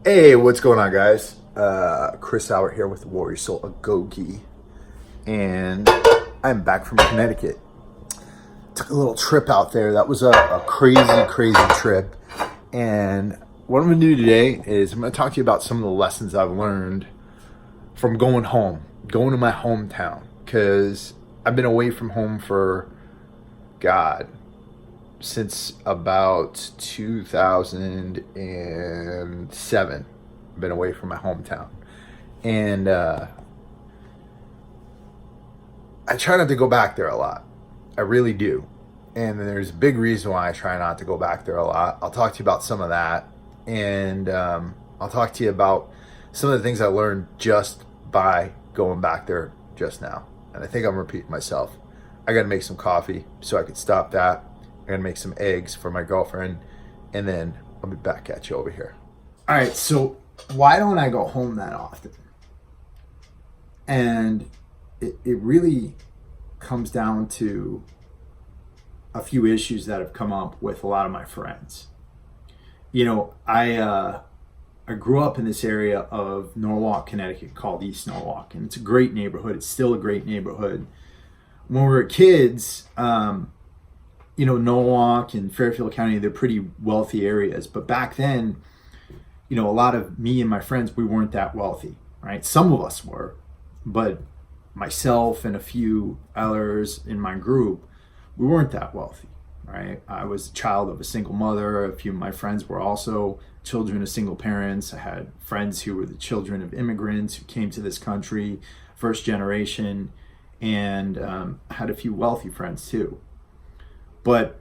Hey, what's going on, guys? Chris Howard here with the Warrior Soul Agogi, and I'm back from Connecticut. Took a little trip out there. That was a crazy, crazy trip. And what I'm going to do today is I'm going to talk to you about some of the lessons I've learned from going home, going to my hometown, because I've been away from home for, God, since about 2007. I've been away from my hometown. And I try not to go back there a lot. I really do. And there's a big reason why I try not to go back there a lot. I'll talk to you about some of that. And I'll talk to you about some of the things I learned just by going back there just now. And I think I'm repeating myself. I got to make some coffee so I can stop that. I'm going to make some eggs for my girlfriend. And then I'll be back at you over here. All right, so why don't I go home that often? And it really comes down to a few issues that have come up with a lot of my friends. You know, I grew up in this area of Norwalk, Connecticut, called East Norwalk, and it's a great neighborhood. It's still a great neighborhood. When we were kids, you know, Norwalk and Fairfield County, they're pretty wealthy areas. But back then, you know, a lot of me and my friends, we weren't that wealthy, right? Some of us were, but myself and a few others in my group, we weren't that wealthy, right? I was a child of a single mother. A few of my friends were also children of single parents. I had friends who were the children of immigrants who came to this country, first generation, and I had a few wealthy friends too. But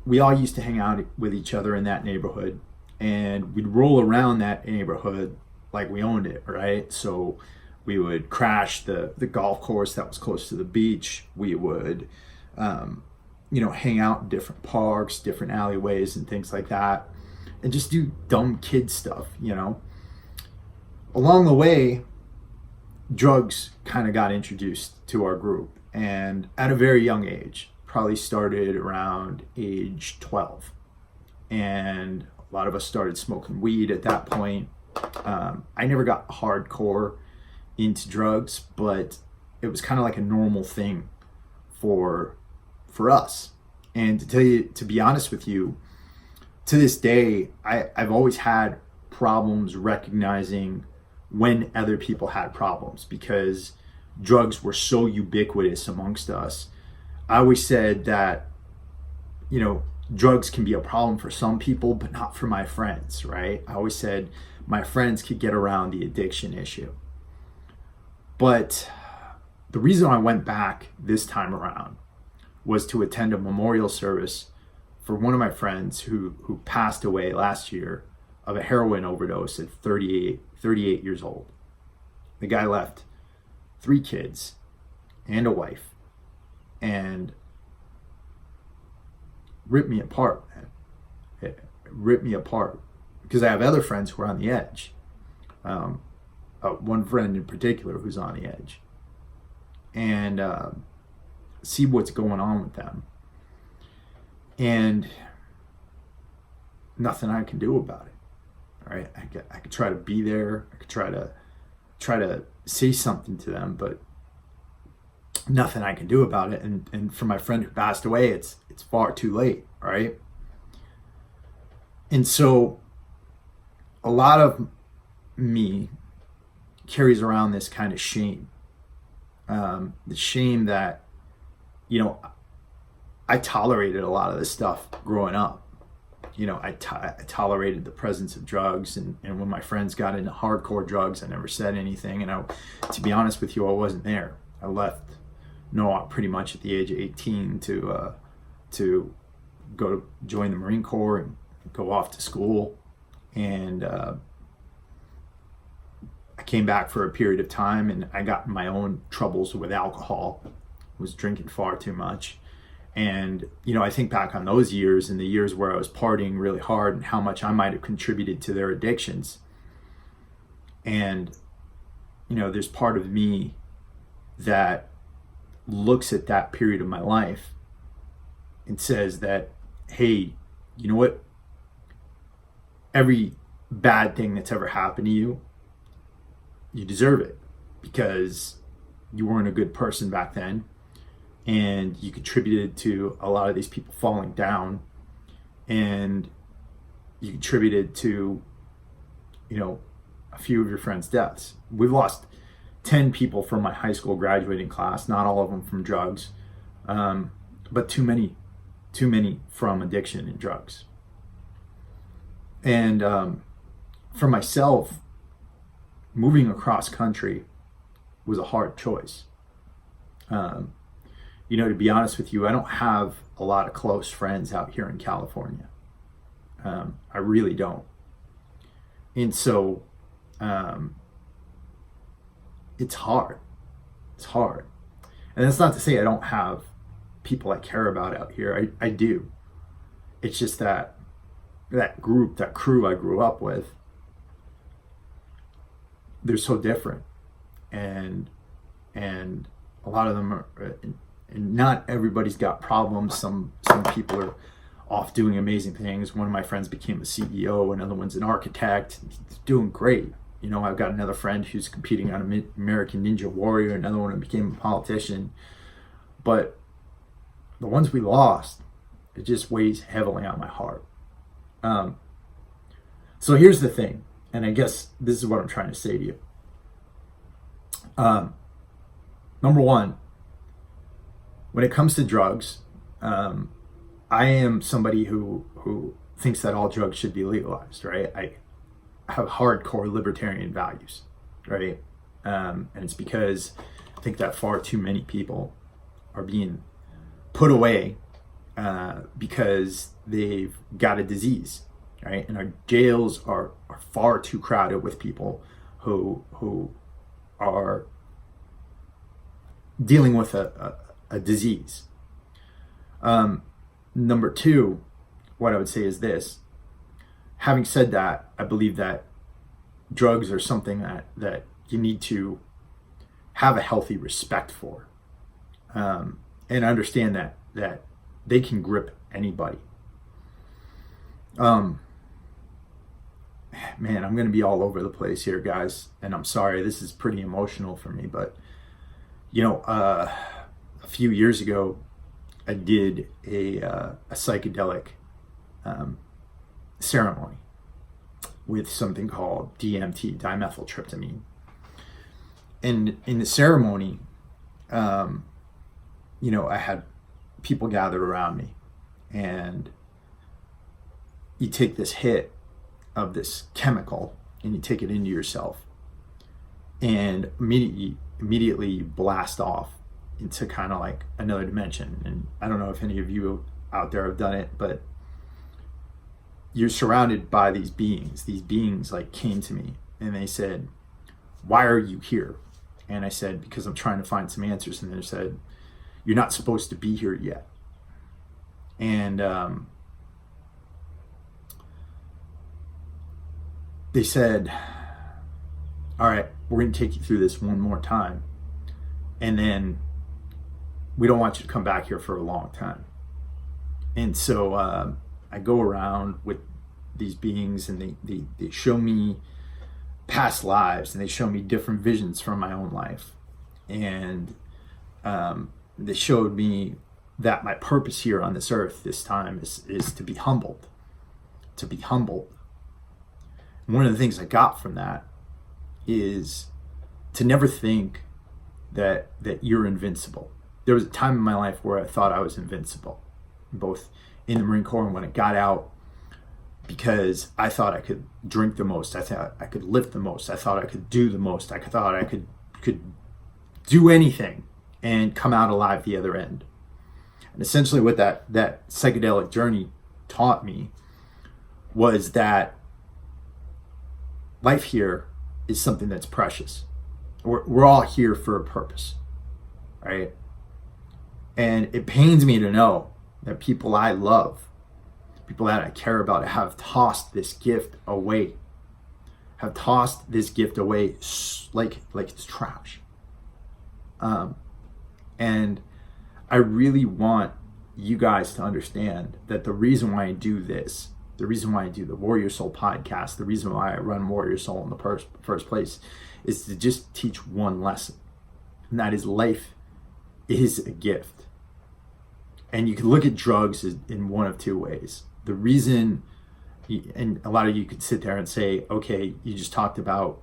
we all used to hang out with each other in that neighborhood, and we'd roll around that neighborhood like we owned it, right? So we would crash the golf course that was close to the beach. We would, you know, hang out in different parks, different alleyways and things like that, and just do dumb kid stuff, you know. Along the way, drugs kind of got introduced to our group, and at a very young age, probably started around age 12. And a lot of us started smoking weed at that point. I never got hardcore into drugs, but it was kind of like a normal thing for us. And to tell you, to be honest with you, to this day, I've always had problems recognizing when other people had problems because drugs were so ubiquitous amongst us. I always said that, you know, drugs can be a problem for some people, but not for my friends, right? I always said my friends could get around the addiction issue. But the reason I went back this time around was to attend a memorial service for one of my friends who passed away last year of a heroin overdose at 38 years old. The guy left 3 kids and a wife, and ripped me apart, man. It ripped me apart because I have other friends who are on the edge. One friend in particular who's on the edge, and see what's going on with them, and nothing I can do about it. All right, I could try to be there. I could try to say something to them, but nothing I can do about it. And for my friend who passed away, it's far too late, right? And so a lot of me carries around this kind of shame. The shame that, you know, I tolerated a lot of this stuff growing up. You know, I tolerated the presence of drugs, and when my friends got into hardcore drugs, I never said anything. And to be honest with you, I wasn't there. I left Norwalk pretty much at the age of 18 to go to join the Marine Corps and go off to school. And I came back for a period of time, and I got my own troubles with alcohol. Was drinking far too much. And, you know, I think back on those years and the years where I was partying really hard and how much I might have contributed to their addictions. And, you know, there's part of me that looks at that period of my life and says that, hey, you know what? Every bad thing that's ever happened to you, you deserve it because you weren't a good person back then, and you contributed to a lot of these people falling down, and you contributed to, a few of your friends' deaths. We've lost 10 people from my high school graduating class, not all of them from drugs, but too many from addiction and drugs. And for myself, moving across country was a hard choice. To be honest with you, I don't have a lot of close friends out here in California. I really don't. And so it's hard. It's hard. And that's not to say I don't have people I care about out here. I do. It's just that group, that crew I grew up with, they're so different. And a lot of them are, and not everybody's got problems. Some people are off doing amazing things. One of my friends became a CEO, another one's an architect. He's doing great. I've got another friend who's competing on American Ninja Warrior, another one who became a politician. But the ones we lost, it just weighs heavily on my heart. So here's the thing, and I guess this is what I'm trying to say to you. Number one, when it comes to drugs, I am somebody who thinks that all drugs should be legalized, right? I have hardcore libertarian values, right? And it's because I think that far too many people are being put away because they've got a disease, right? And our jails are far too crowded with people who are dealing with a disease. Number two, what I would say is this. Having said that, I believe that drugs are something that you need to have a healthy respect for, and understand that they can grip anybody. Man, I'm going to be all over the place here, guys, and I'm sorry. This is pretty emotional for me, but a few years ago, I did a psychedelic ceremony with something called DMT, dimethyltryptamine. And in the ceremony, I had people gathered around me, and you take this hit of this chemical and you take it into yourself, and immediately you blast off into kind of like another dimension. And I don't know if any of you out there have done it, but you're surrounded by these beings. These beings like came to me and they said, "Why are you here?" And I said, "Because I'm trying to find some answers." And they said, "You're not supposed to be here yet." And they said, "All right, we're going to take you through this one more time, and then we don't want you to come back here for a long time." And so I go around with these beings, and they show me past lives, and they show me different visions from my own life. And they showed me that my purpose here on this earth this time is to be humbled. To be humbled. And one of the things I got from that is to never think that you're invincible. There was a time in my life where I thought I was invincible, both in the Marine Corps and when I got out, because I thought I could drink the most. I thought I could lift the most. I thought I could do the most. I thought I could do anything and come out alive the other end. And essentially what that psychedelic journey taught me was that life here is something that's precious. We're all here for a purpose, right? And it pains me to know that people I love, people that I care about, have tossed this gift away. Have tossed this gift away like it's trash. And I really want you guys to understand that the reason why I do this the reason why I do the Warrior Soul podcast, the reason why I run Warrior Soul in the first place, is to just teach one lesson, and that is life is a gift. And you can look at drugs in one of two ways. The reason, and a lot of you could sit there and say, okay, you just talked about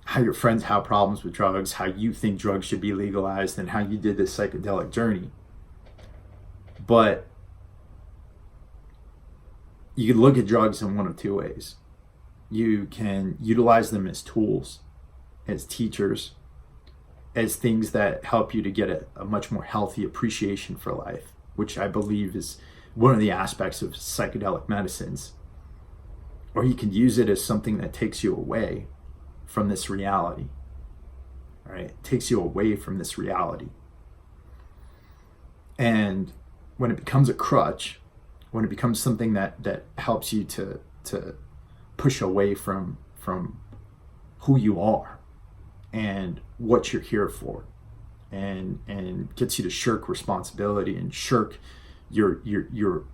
how your friends have problems with drugs, how you think drugs should be legalized, and how you did this psychedelic journey. But you can look at drugs in one of two ways. You can utilize them as tools, as teachers, as things that help you to get a much more healthy appreciation for life, which I believe is one of the aspects of psychedelic medicines. Or you can use it as something that takes you away from this reality, right? It takes you away from this reality. And when it becomes a crutch, when it becomes something that helps you to push away from who you are and what you're here for, and gets you to shirk responsibility and shirk your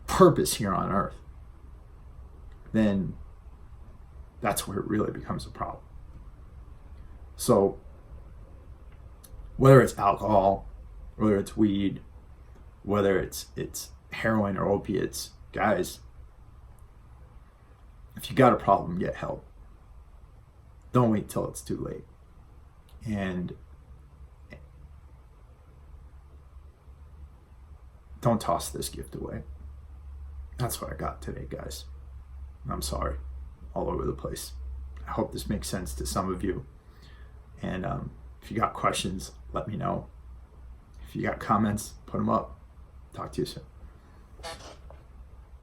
purpose here on earth, then that's where it really becomes a problem. So whether it's alcohol, whether it's weed, whether it's heroin or opiates, guys, if you got a problem, get help. Don't wait till it's too late. And don't toss this gift away. That's what I got today, guys. I'm sorry, all over the place. I hope this makes sense to some of you. And if you got questions, let me know. If you got comments, put them up. Talk to you soon.